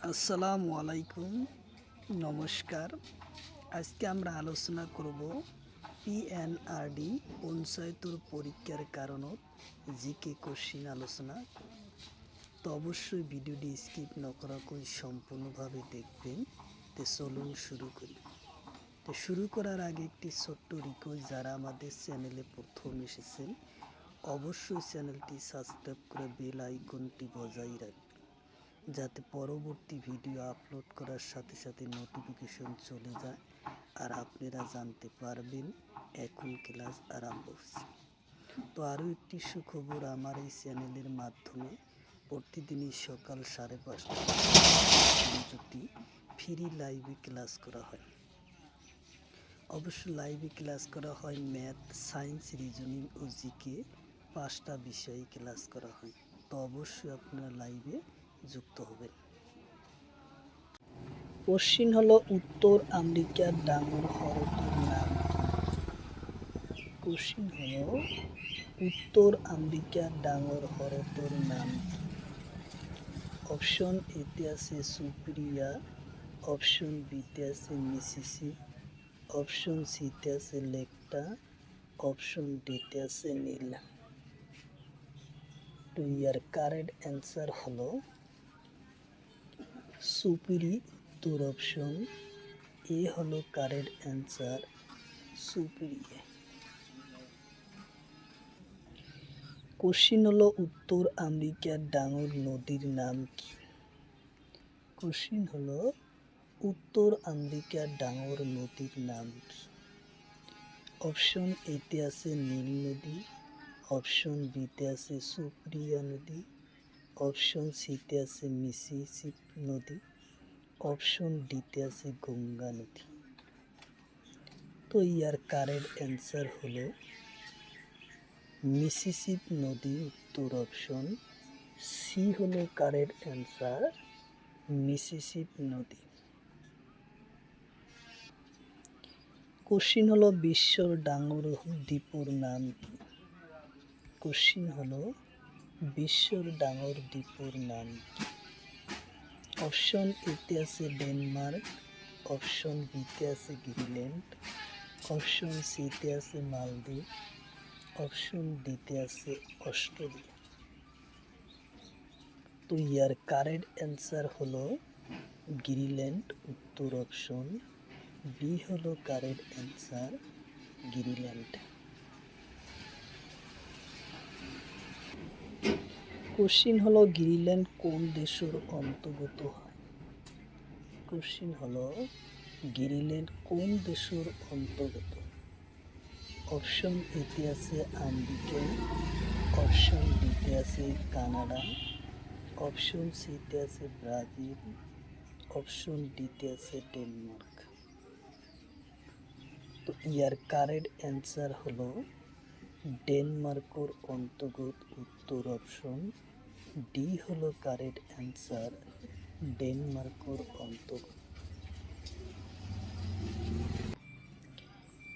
আসসালামু আলাইকুম, নমস্কার। আজকে আমরা আলোচনা করব পিএনআরডি পঞ্চায়েতের পরীক্ষার কারণত জিকে কোশ্চিন আলোচনা। তো অবশ্যই ভিডিওটি স্কিপ না করাকৈ সম্পূর্ণভাবে দেখবেন। তো চলুন শুরু করি। তো শুরু করার আগে একটি ছোট্ট রিকোয়েস্ট, যারা আমাদের চ্যানেলে প্রথম এসেছেন অবশ্যই চ্যানেলটি সাবস্ক্রাইব করে বেল আইকনটি বজায় রাখবেন, যাতে পরবর্তী ভিডিও আপলোড করার সাথে সাথে নোটিফিকেশন চলে যায় আর আপনারা জানতে পারবেন এখন ক্লাস আরম্ভ হচ্ছে। তো আরও একটি সুখবর, আমার এই চ্যানেলের মাধ্যমে প্রতিদিনই সকাল 5:30 ফ্রি লাইভে ক্লাস করা হয়। অবশ্য লাইভে ক্লাস করা হয় ম্যাথ, সায়েন্স, রিজনিং ও জিকে 5টা বিষয়ে ক্লাস করা হয়। তো অবশ্যই আপনারা লাইভে যুক্ত হবেন। কোশ্চিন হলো, উত্তর আমেরিকার ডাঙর হ্রদের নাম কি? কোশ্চিন হলো, উত্তর আমেরিকার ডাঙর হ্রদের নাম কি? অপশন এতে আছে সুপিরিয়া, অপশন বিতে আছে মিসিসিপি, অপশন সিতে আছে লেকটা, অপশন ডিতে আছে নীল। তো ইয়ার কারেক্ট অ্যান্সার হলো সুপিরি, উত্তর অপশন এ হলো কারেক্ট অ্যান্সার, সুপিরিয়া। কোশ্চিন হলো, উত্তর আমেরিকার ডাঙর নদীর নাম কি? কোশ্চিন হলো, উত্তর আমেরিকার ডাঙর নদীর নাম কি? অপশন এতে আছে নীল নদী, অপশন বিতে আছে সুপ্রিয়া নদী, অপশন সিতে আছে মিসিসিপি নদী, অপশন ডিতে আছে গঙ্গা নদী। তো ইয়ার কারেক্ট অ্যান্সার হলো মিসিসিপি নদী, উত্তর অপশন সি হলো কারেক্ট অ্যান্সার, মিসিসিপি নদী। কোশ্চিন হলো, বিশ্বর ডাঙর দ্বীপের নাম কি? কোশ্চিন হলো, বিশ্বর ডাঙর দ্বীপের নাম কি? অপশন এতে আছে ডেনমার্ক, অপশন বিতে আছে গ্রিনল্যান্ড, অপশন সিতে আছে মালদ্বীপ, অপশন ডিতে আছে অস্ট্রেলিয়া। তো ইয়ার কারেক্ট অ্যান্সার হলো গ্রিনল্যান্ড, উত্তর অপশন বি হলো কারেক্ট অ্যান্সার, গ্রিনল্যান্ড। কোশ্চিন হলো, গ্রিনল্যান্ড কোন দেশের অন্তর্গত হয়? কোশ্চিন হলো, গ্রিনল্যান্ড কোন দেশের অন্তর্গত? অপশন এতে আছে আমেরিকা, অপশন বিতে আছে কানাডা, অপশন সিতে আছে ব্রাজিল, অপশন ডিতে আছে ডেনমার্ক। তো ইয়ার কারেক্ট অ্যান্সার হলো ডেনমার্কের অন্তর্গত, উত্তর অপশন ডি হলো কারেক্ট অ্যান্সার, ডেনমার্কের অন্তর্গত।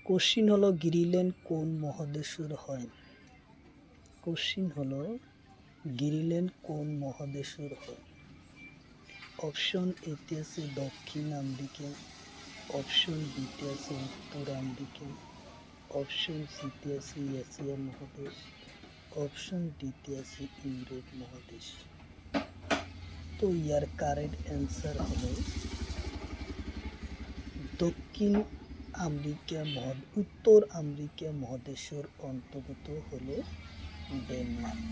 কোশ্চিন হলো, গ্রিনল্যান্ড কোন মহাদেশের হয়? কোশ্চিন হলো, গ্রিনল্যান্ড কোন মহাদেশের হয়? অপশন এতে আছে দক্ষিণ আমেরিকা, অপশন বিতে আছে উত্তর আমেরিকা, অপশন সিতে আছে এশিয়া মহাদেশ, অপশন ডিতে আছে ইউরোপ মহাদেশ। তো ইয়ার কারেক্ট অ্যান্সার হলো দক্ষিণ আমেরিকা উত্তর আমেরিকা মহাদেশের অন্তর্গত হলো ডেনমার্ক।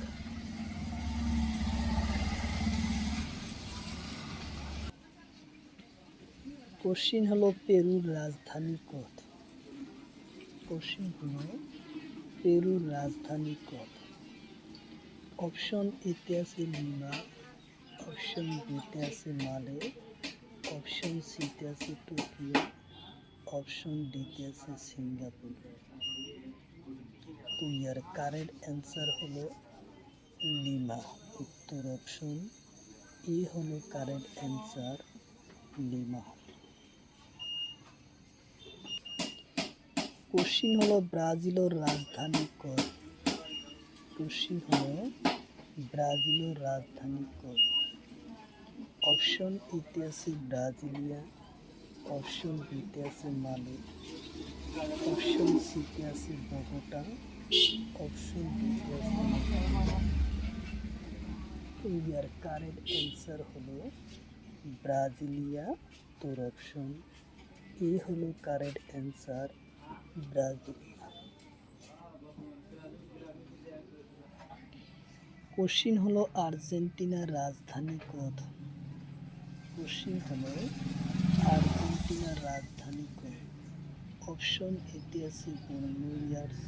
কোশ্চিন হলো, পেরুর রাজধানী কোথায়? কোশ্চিন হলো, পেরুর রাজধানী কোথায়? অপশন এতে আছে লিমা, অপশন বিতে আছে মালে, অপশন সিতে আছে টোকিও, অপশন ডিতে আছে সিঙ্গাপুর। তো ইয়ার কারেক্ট অ্যান্সার হলো লিমা, উত্তর অপশন এ হলো কারেক্ট অ্যান্সার, লিমা। কোশ্চিন হলো, ব্রাজিলের রাজধানী কোথায়? কোশ্চিন হলো, ব্রাজিলের রাজধানী কোথায়? অপশন এতে আছে ব্রাজিলিয়া, অপশন বিতে আছে মালি, অপশন সিতে আছে বগোটা, অপশন ডিতে আছে নেপাল। তো ইয়ার কারেক্ট অ্যান্সার হলো ব্রাজিলিয়া। তোর অপশন এ হলো কারেক্ট অ্যান্সার, ব্রাজিলিয়া। কোশ্চিন হলো আর্জেন্টিনার রাজধানী কোথ? কোশ্চিন হলো আর্জেন্টিনার রাজধানী কোথ? অপশন এতে আছে বুয়েনোস আয়ার্স,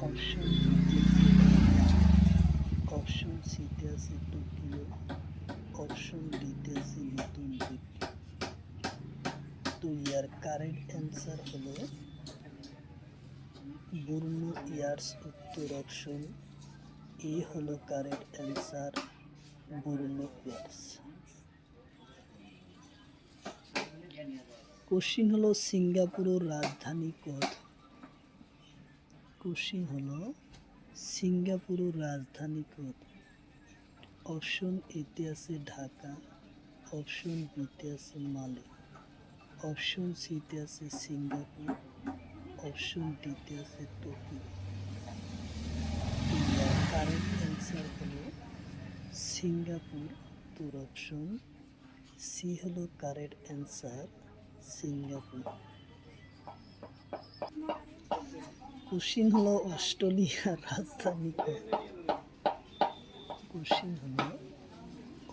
অপশন বিতে আছে লিমা, অপশন সিতে আছে টোকিও, অপশন ডিতে আছে নতুন দিল্লি। তো ইয়ার কারেক্ট অ্যান্সার হলো বুয়েনোস আয়ার্স। উত্তর অপশন এ হলো কারেক্ট অ্যান্সার, বুয়েনোস আয়ার্স। কোশ্চিন হলো সিঙ্গাপুরের রাজধানী কোথ? কোশ্চিন হলো সিঙ্গাপুরের রাজধানী কোথ? অপশন এতে আছে ঢাকা, অপশন বিতে আছে মালে, অপশন সিতে আছে সিঙ্গাপুর, অপশন ডিতে আছে টোকিও। কারেক্ট অ্যান্সার হলো সিঙ্গাপুর। তোর অপশন সি হলো কারেক্ট অ্যান্সার, সিঙ্গাপুর। কোশ্চিন হলো অস্ট্রেলিয়ার রাজধানী কোথ? কোশ্চিন হলো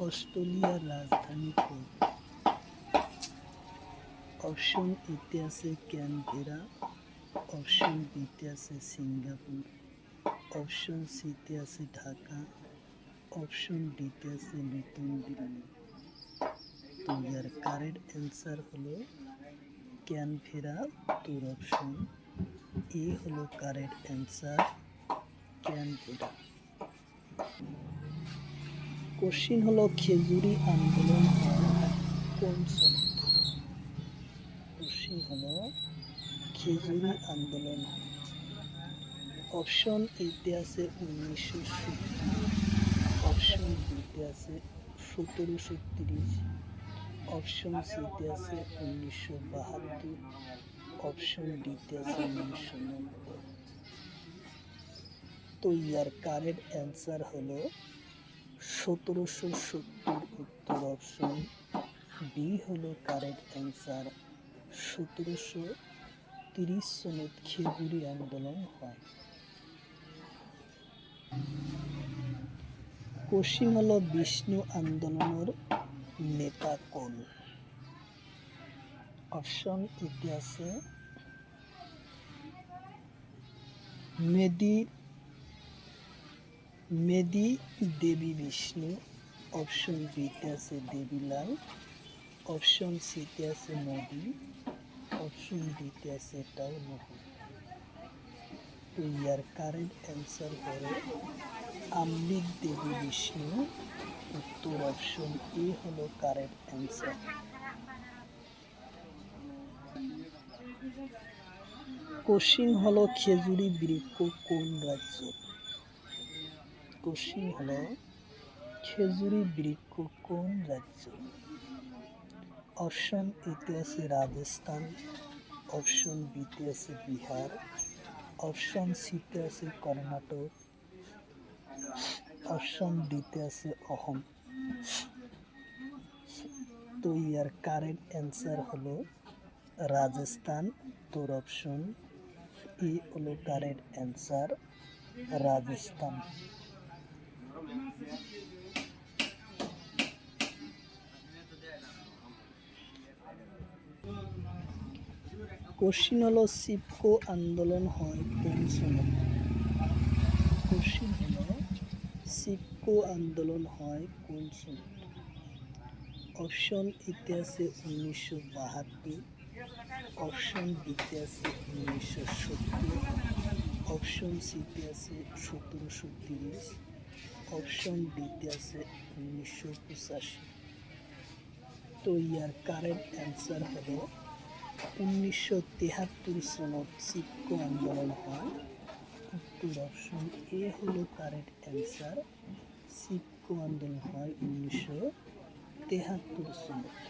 অস্ট্রেলিয়ার রাজধানী কোথ? অপশন এতে আছে ক্যানবেরা, অপশন বিতে আছে সিঙ্গাপুর, অপশন সিতে আছে ঢাকা, অপশন ডিতে আছে নতুন দিল্লি। তো ইয়ার কারেক্ট অ্যান্সার হলো ক্যানবেরা। তোর অপশন এ হলো কারেক্ট অ্যান্সার, ক্যানবেরা। কোশ্চিন হলো খেজুরি আন্দোলন হয় কোন সনে? কোশ্চিন হলো খেজুরি আন্দোলন হয়। অপশন এতে আছে 1970, অপশন বিতে আছে 1730, অপশন সিতে আছে 1972, অপশন ডিতে আছে 1990। তো ইয়ার কারেক্ট অ্যান্সার হলো 1770। উত্তর অপশন বি হলো কারেক্ট অ্যান্সার, 1730 সনত খেজুরি আন্দোলন হয়। কোশ্চিন হলো বিষ্ণু আন্দোলনের নেতা কোন? অপশন এতে আছে মেদি দেবী বিষ্ণু, অপশন বিতে আছে দেবীলাল, অপশন সিতে আছে মোদি, অপশন ডিতে আছে এটাও নহু। তো ইয়ার কারেক্ট অ্যান্সার হলো আম্বিক দেবী বিষ্ণু। উত্তর অপশন এ হলো কারেক্ট অ্যান্সার। কোশ্চিন হলো খেজুরি বৃক্ষ কোন রাজ্য? কোশ্চিন হলো খেজুরি বৃক্ষ কোন রাজ্য? অপশন এতে আছে রাজস্থান, অপশন বিতে আছে বিহার, অপশন সিতে আছে কর্ণাটক, অপশন ডিতে আছে অসম। তো ইয়ার কারেক্ট অ্যান্সার হলো রাজস্থান। তোর অপশন এ হলো কারেক্ট অ্যান্সার, রাজস্থান। কোশ্চিন হলো সিপকো আন্দোলন হয় কোন সনে? কোশ্চিন হলো সিপকো আন্দোলন হয় কোন সনে? অপশন এতে আছে 1972, অপশন বিতে আছে 1970, অপশন সিতে আছে 1730, অপশন ডিতে আছে 1985। তো ইয়ার কারেক্ট অ্যান্সার হলো 1973 সনত সিপকো আন্দোলন হয়। উত্তর অপশন এ হলো কারেক্ট অ্যান্সার, সিপকো আন্দোলন হয় 1973 ৭৩ সুন্নত।